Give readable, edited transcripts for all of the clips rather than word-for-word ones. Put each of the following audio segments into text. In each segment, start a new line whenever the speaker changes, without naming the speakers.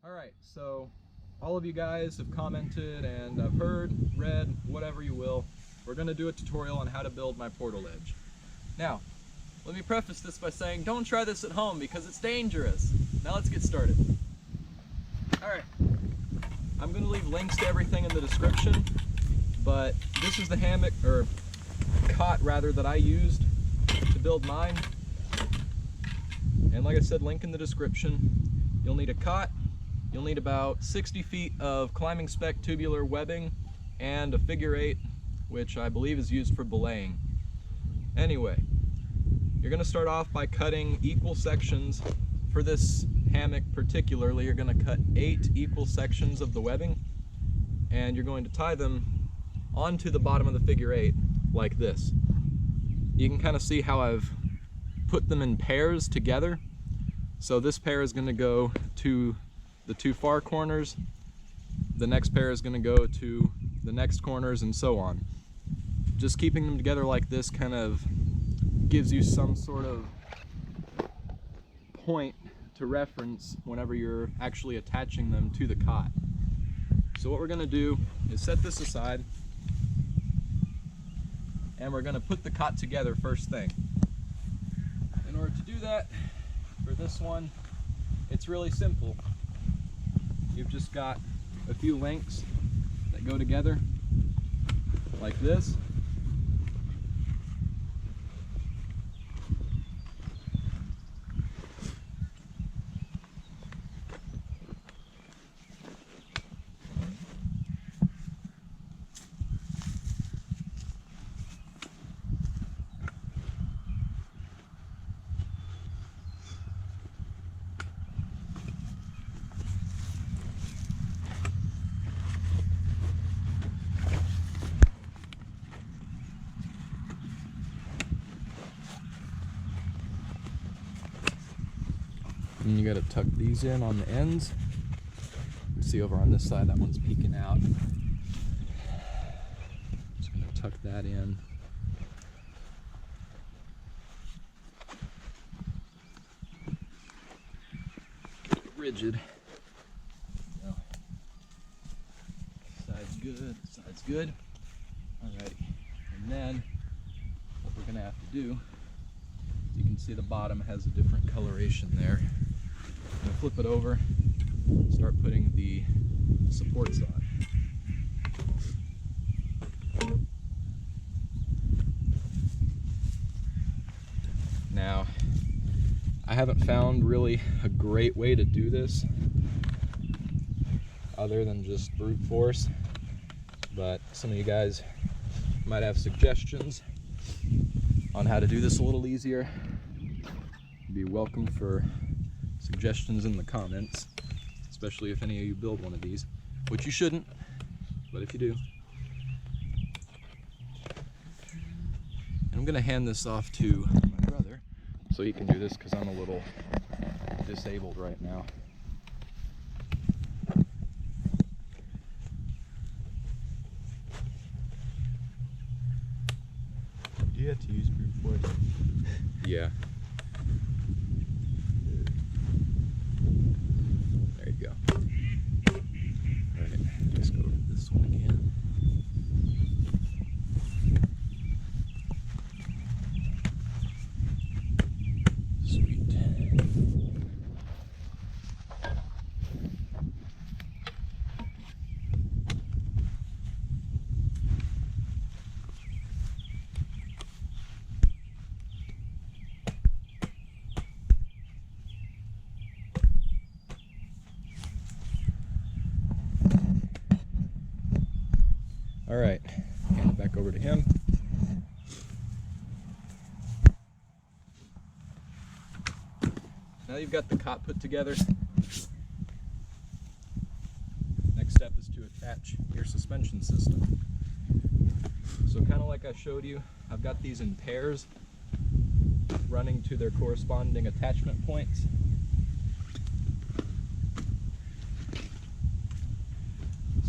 Alright, so all of you guys have commented and I've heard, read, whatever you will. We're going to do a tutorial on how to build my Portaledge. Now, let me preface this by saying don't try this at home because it's dangerous. Now let's get started. Alright, I'm going to leave links to everything in the description, but this is the hammock, or cot rather, that I used to build mine. And like I said, link in the description. You'll need a cot, you'll need about 60 feet of climbing spec tubular webbing, and a figure 8, which I believe is used for belaying. Anyway, you're going to start off by cutting equal sections. For this hammock particularly, you're going to cut 8 equal sections of the webbing, and you're going to tie them onto the bottom of the figure 8 like this. You can kind of see how I've put them in pairs together. So this pair is going to go to the 2 far corners, the next pair is going to go to the next corners, and so on. Just keeping them together like this kind of gives you some sort of point to reference whenever you're actually attaching them to the cot. So what we're going to do is set this aside, and we're going to put the cot together first thing. In order to do that, for this one, it's really simple. You've just got a few links that go together like this. And you got to tuck these in on the ends. You see over on this side, that one's peeking out. Just going to tuck that in. Get it rigid. There we go. Side's good, side's good. Alrighty. And then what we're going to have to do, you can see the bottom has a different coloration there. I'm going to flip it over, start putting the supports on. Now, I haven't found really a great way to do this other than just brute force, but some of you guys might have suggestions on how to do this a little easier. You'd be welcome for suggestions in the comments, especially if any of you build one of these, which you shouldn't, but if you do. And I'm going to hand this off to my brother so he can do this because I'm a little disabled right now.
Do you have to use brute force?
Yeah. There you go. Alright, let's go over to this one again. Sweet. All right, hand it back over to him. Now you've got the cot put together. Next step is to attach your suspension system. So kind of like I showed you, I've got these in pairs running to their corresponding attachment points.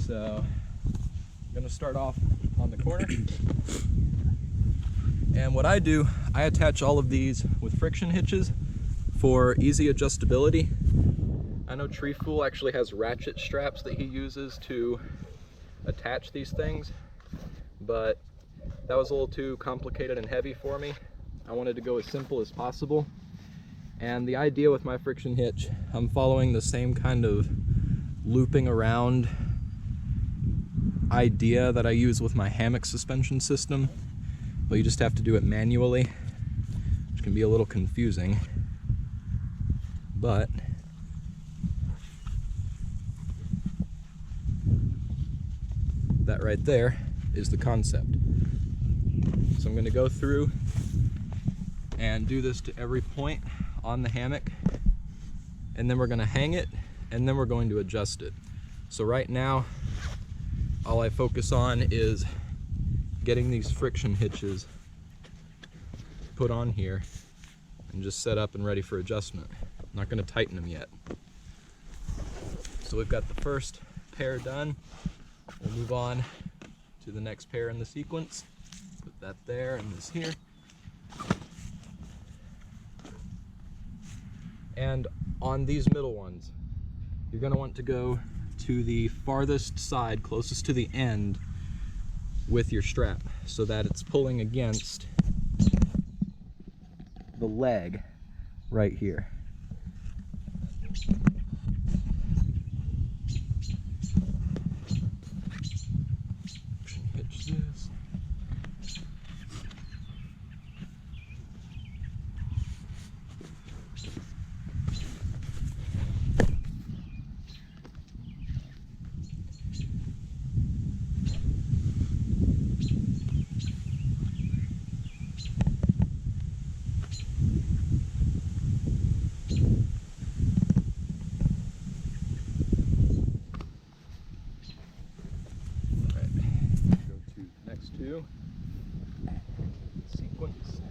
So I'm going to start off on the corner, and what I do, I attach all of these with friction hitches for easy adjustability. I know Tree Fool actually has ratchet straps that he uses to attach these things, but that was a little too complicated and heavy for me. I wanted to go as simple as possible. And the idea with my friction hitch, I'm following the same kind of looping around idea that I use with my hammock suspension system, but you just have to do it manually, which can be a little confusing. But that right there is the concept. So I'm going to go through and do this to every point on the hammock, and then we're going to hang it, and then we're going to adjust it. So right now, all I focus on is getting these friction hitches put on here and just set up and ready for adjustment. I'm not going to tighten them yet. So we've got the first pair done. We'll move on to the next pair in the sequence. Put that there and this here. And on these middle ones, you're going to want to go to the farthest side, closest to the end, with your strap so that it's pulling against the leg right here. Hitch this. Sequence.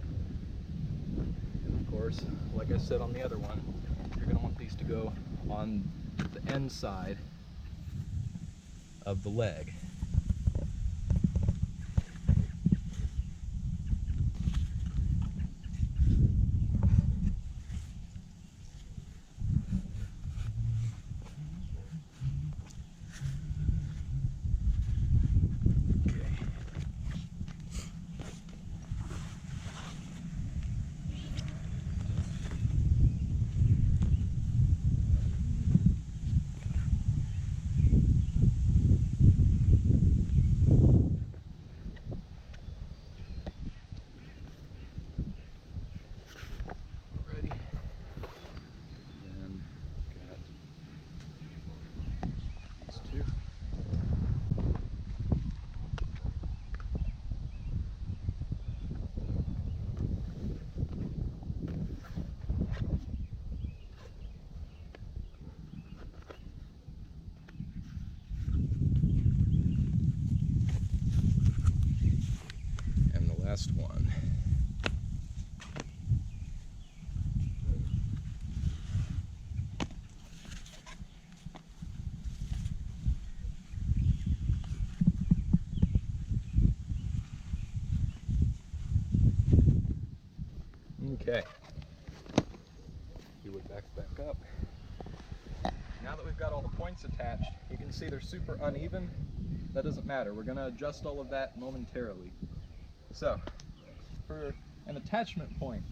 And of course, like I said on the other one, you're going to want these to go on the end side of the leg. Last one. Okay. You would back up. Now that we've got all the points attached, you can see they're super uneven. That doesn't matter. We're going to adjust all of that momentarily. So, for an attachment point,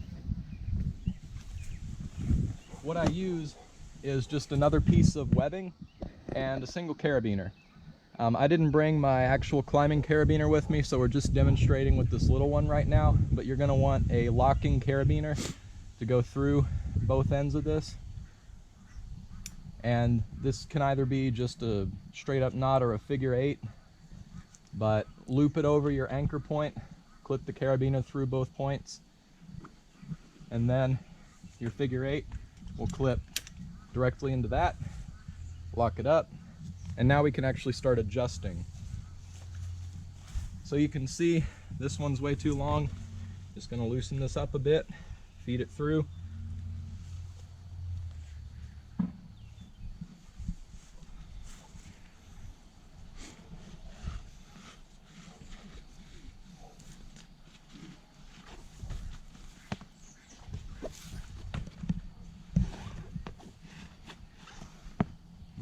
what I use is just another piece of webbing and a single carabiner. I didn't bring my actual climbing carabiner with me, so we're just demonstrating with this little one right now, but you're going to want a locking carabiner to go through both ends of this. And this can either be just a straight up knot or a figure 8, but loop it over your anchor point, clip the carabiner through both points, and then your figure 8 will clip directly into that, lock it up, and now we can actually start adjusting. So you can see this one's way too long. Just going to loosen this up a bit, feed it through.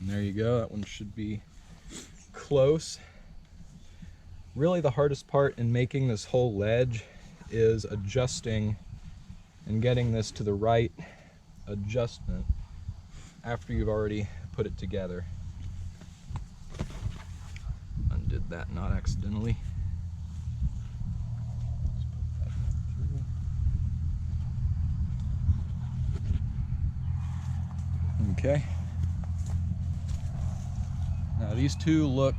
And there you go, that one should be close. Really the hardest part in making this whole ledge is adjusting and getting this to the right adjustment after you've already put it together. Undid that not accidentally. Okay. Now these two look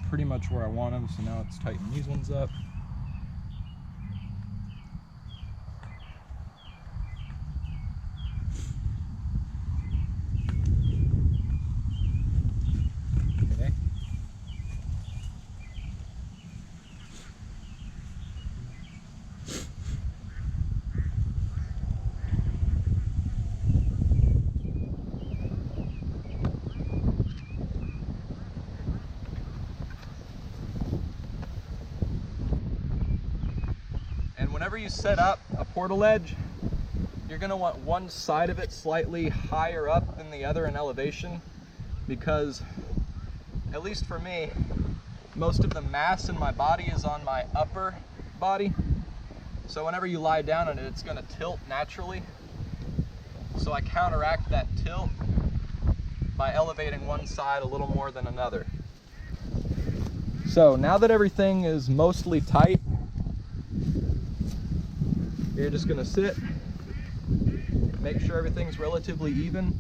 pretty much where I want them, so now let's tighten these ones up. Okay. Whenever you set up a portaledge, you're going to want one side of it slightly higher up than the other in elevation, because, at least for me, most of the mass in my body is on my upper body. So whenever you lie down on it, it's going to tilt naturally. So I counteract that tilt by elevating one side a little more than another. So now that everything is mostly tight, you're just going to sit, make sure everything's relatively even,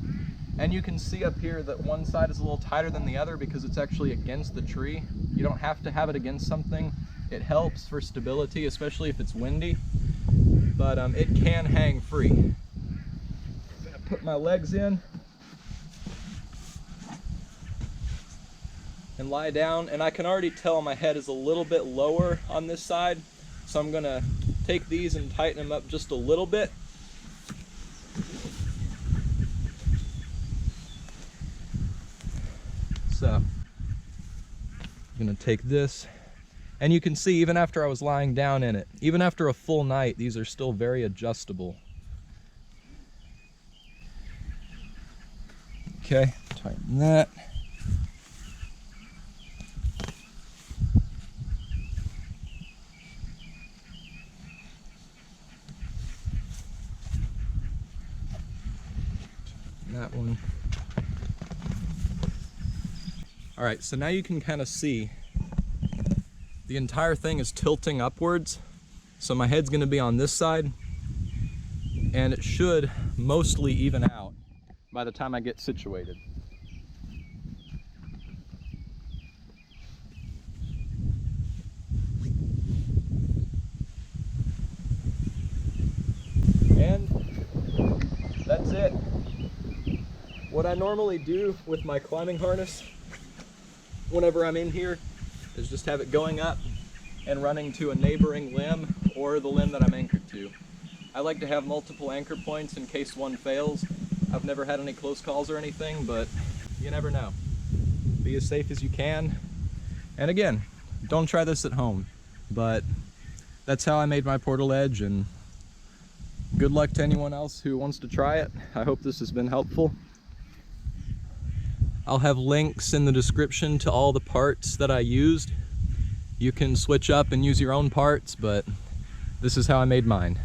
and you can see up here that one side is a little tighter than the other because it's actually against the tree. You don't have to have it against something. It helps for stability, especially if it's windy, but it can hang free. I'm going to put my legs in and lie down, and I can already tell my head is a little bit lower on this side, so I'm going to take these and tighten them up just a little bit. So I'm going to take this, and you can see even after I was lying down in it, even after a full night, these are still very adjustable. Okay, tighten that. That one. All right, so now you can kind of see the entire thing is tilting upwards. So my head's going to be on this side, and it should mostly even out by the time I get situated. And that's it. What I normally do with my climbing harness whenever I'm in here is just have it going up and running to a neighboring limb or the limb that I'm anchored to. I like to have multiple anchor points in case one fails. I've never had any close calls or anything, but you never know. Be as safe as you can. And again, don't try this at home, but that's how I made my portaledge, and good luck to anyone else who wants to try it. I hope this has been helpful. I'll have links in the description to all the parts that I used. You can switch up and use your own parts, but this is how I made mine.